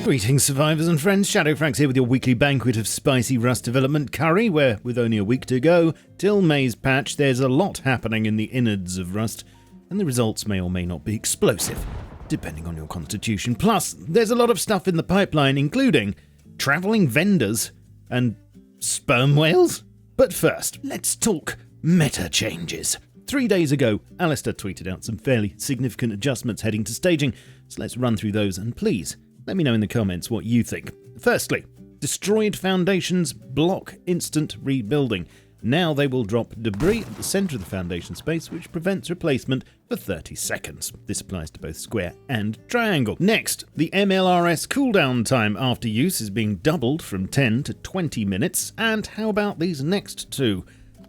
Greetings survivors and friends, SHADOWFRAX here with your weekly banquet of spicy Rust development curry, where with only a week to go till May's patch, there's a lot happening in the innards of Rust, and the results may or may not be explosive, depending on your constitution. Plus, there's a lot of stuff in the pipeline, including travelling vendors and sperm whales. But first, let's talk meta changes. 3 days ago, Alistair tweeted out some fairly significant adjustments heading to staging, so let's run through those and please, let me know in the comments what you think. Firstly, destroyed foundations block instant rebuilding. Now they will drop debris at the centre of the foundation space, which prevents replacement for 30 seconds. This applies to both square and triangle. Next, the MLRS cooldown time after use is being doubled from 10 to 20 minutes. And how about these next two?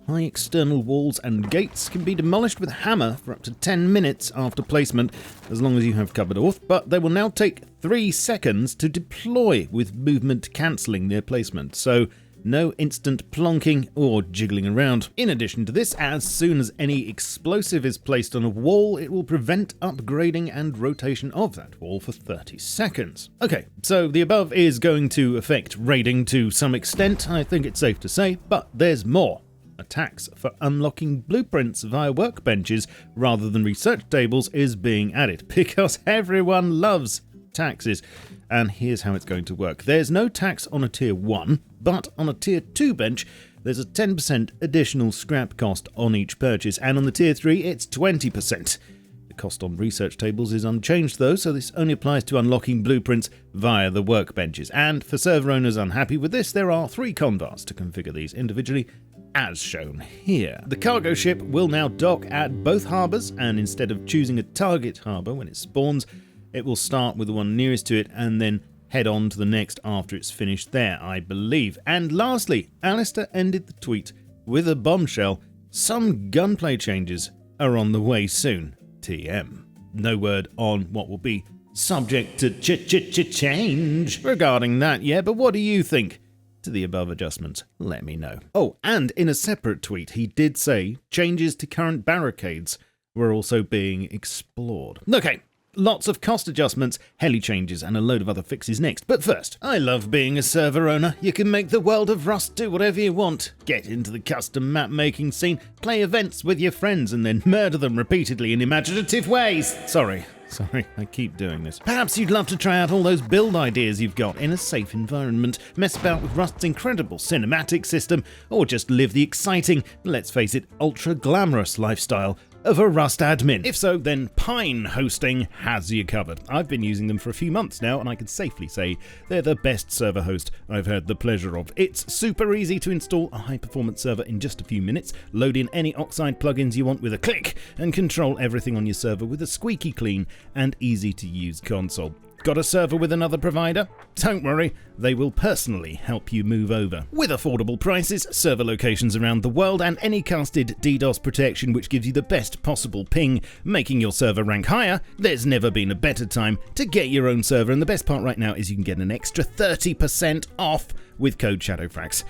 High external walls and gates can be demolished with a hammer for up to 10 minutes after placement, as long as you have covered off, but they will now take 3 seconds to deploy with movement cancelling their placement, so no instant plonking or jiggling around. In addition to this, as soon as any explosive is placed on a wall, it will prevent upgrading and rotation of that wall for 30 seconds. Okay, so the above is going to affect raiding to some extent, I think it's safe to say, but there's more. Attacks for unlocking blueprints via workbenches rather than research tables is being added, because everyone loves taxes. And here's how it's going to work. There's no tax on a tier 1, but on a tier 2 bench, there's a 10% additional scrap cost on each purchase, and on the tier 3, it's 20%. The cost on research tables is unchanged though, so this only applies to unlocking blueprints via the workbenches. And for server owners unhappy with this, there are 3 convars to configure these individually, as shown here. The cargo ship will now dock at both harbours, and instead of choosing a target harbour when it spawns, it will start with the one nearest to it and then head on to the next after it's finished there, I believe. And lastly, Alistair ended the tweet with a bombshell. Some gunplay changes are on the way soon. TM. No word on what will be subject to change regarding that yet, but what do you think? To the above adjustments, let me know. Oh, and in a separate tweet, he did say changes to current barricades were also being explored. Okay, lots of cost adjustments, heli changes, and a load of other fixes next. But first, I love being a server owner. You can make the world of Rust do whatever you want. Get into the custom map making scene, play events with your friends, and then murder them repeatedly in imaginative ways. Sorry, I keep doing this. Perhaps you'd love to try out all those build ideas you've got in a safe environment, mess about with Rust's incredible cinematic system, or just live the exciting, let's face it, ultra-glamorous lifestyle of a Rust admin. If so, then Pine Hosting has you covered. I've been using them for a few months now, and I can safely say they're the best server host I've had the pleasure of. It's super easy to install a high-performance server in just a few minutes, load in any Oxide plugins you want with a click, and control everything on your server with a squeaky clean and easy-to-use console. Got a server with another provider? Don't worry, they will personally help you move over. With affordable prices, server locations around the world, and any casted DDoS protection which gives you the best possible ping, making your server rank higher, there's never been a better time to get your own server, and the best part right now is you can get an extra 30% off with code SHADOWFRAX.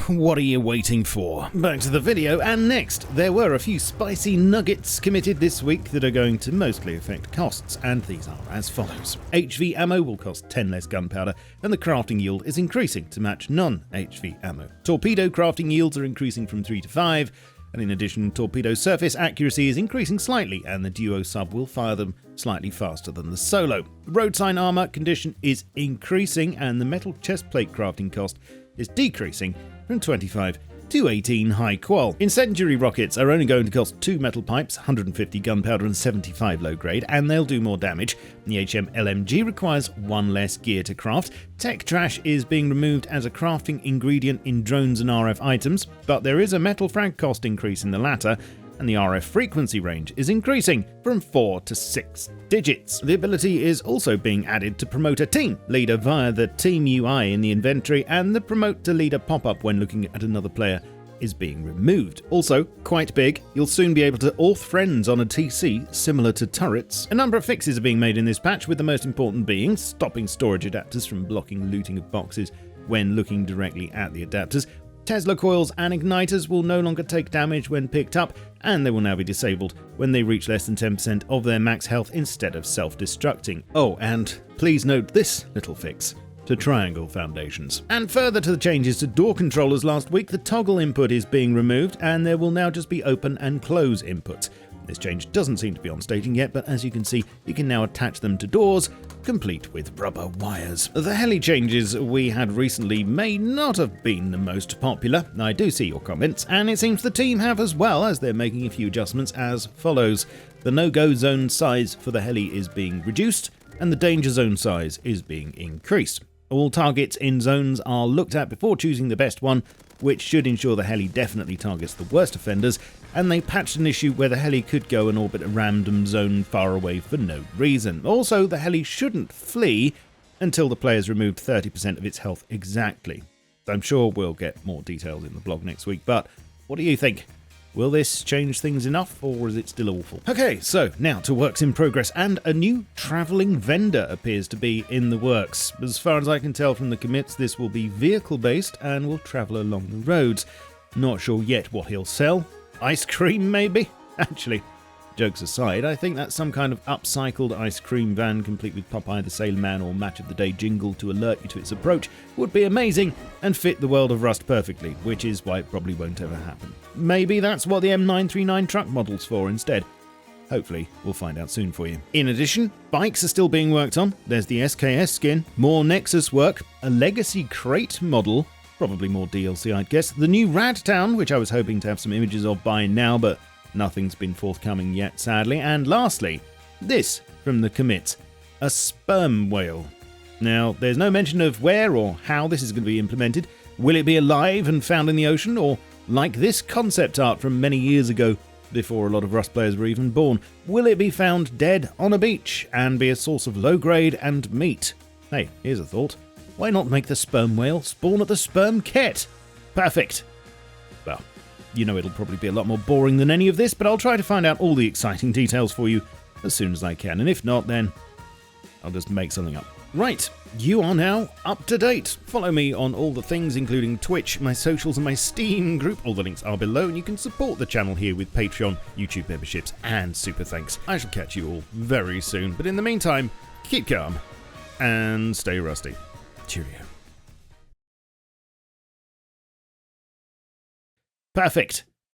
What are you waiting for? Back to the video, and next, there were a few spicy nuggets committed this week that are going to mostly affect costs, and these are as follows. HV ammo will cost 10 less gunpowder, and the crafting yield is increasing to match non-HV ammo. Torpedo crafting yields are increasing from 3 to 5, and in addition, torpedo surface accuracy is increasing slightly, and the duo sub will fire them slightly faster than the solo. Road sign armor condition is increasing, and the metal chestplate crafting cost is decreasing from 25 to 18 high qual. Incendiary rockets are only going to cost 2 metal pipes, 150 gunpowder and 75 low grade, and they'll do more damage. The HM LMG requires 1 less gear to craft. Tech trash is being removed as a crafting ingredient in drones and RF items, but there is a metal frag cost increase in the latter, and the RF frequency range is increasing from 4 to 6 digits. The ability is also being added to promote a team leader via the team UI in the inventory, and the promote to leader pop-up when looking at another player is being removed. Also, quite big, you'll soon be able to auth friends on a TC similar to turrets. A number of fixes are being made in this patch, with the most important being stopping storage adapters from blocking looting of boxes when looking directly at the adapters, Tesla coils and igniters will no longer take damage when picked up, and they will now be disabled when they reach less than 10% of their max health instead of self-destructing. Oh, and please note this little fix to triangle foundations. And further to the changes to door controllers last week, the toggle input is being removed, and there will now just be open and close inputs. This change doesn't seem to be on staging yet, but as you can see, you can now attach them to doors, complete with rubber wires. The heli changes we had recently may not have been the most popular. I do see your comments, and it seems the team have as well, as they're making a few adjustments as follows. The no-go zone size for the heli is being reduced, and the danger zone size is being increased. All targets in zones are looked at before choosing the best one, which should ensure the heli definitely targets the worst offenders, and they patched an issue where the heli could go and orbit a random zone far away for no reason. Also, the heli shouldn't flee until the player's removed 30% of its health exactly. I'm sure we'll get more details in the blog next week, but what do you think? Will this change things enough, or is it still awful? Okay, so now to works in progress, and a new travelling vendor appears to be in the works. As far as I can tell from the commits, this will be vehicle-based and will travel along the roads. Not sure yet what he'll sell. Ice cream, maybe? Actually, jokes aside, I think that some kind of upcycled ice cream van complete with Popeye the Sailor Man or Match of the Day jingle to alert you to its approach would be amazing and fit the world of Rust perfectly, which is why it probably won't ever happen. Maybe that's what the M939 truck model's for instead. Hopefully, we'll find out soon for you. In addition, bikes are still being worked on. There's the SKS skin, more Nexus work, a Legacy Crate model, probably more DLC I'd guess, the new Rad Town, which I was hoping to have some images of by now, but nothing's been forthcoming yet, sadly. And lastly, this from the commits, a sperm whale. Now, there's no mention of where or how this is going to be implemented. Will it be alive and found in the ocean, or like this concept art from many years ago, before a lot of Rust players were even born, will it be found dead on a beach and be a source of low grade and meat? Hey, here's a thought. Why not make the sperm whale spawn at the sperm ket? Perfect. Well, you know it'll probably be a lot more boring than any of this, but I'll try to find out all the exciting details for you as soon as I can, and if not, then I'll just make something up. Right, you are now up to date. Follow me on all the things, including Twitch, my socials, and my Steam group. All the links are below, and you can support the channel here with Patreon, YouTube memberships, and super thanks. I shall catch you all very soon, but in the meantime, keep calm and stay rusty. Cheerio. Perfect.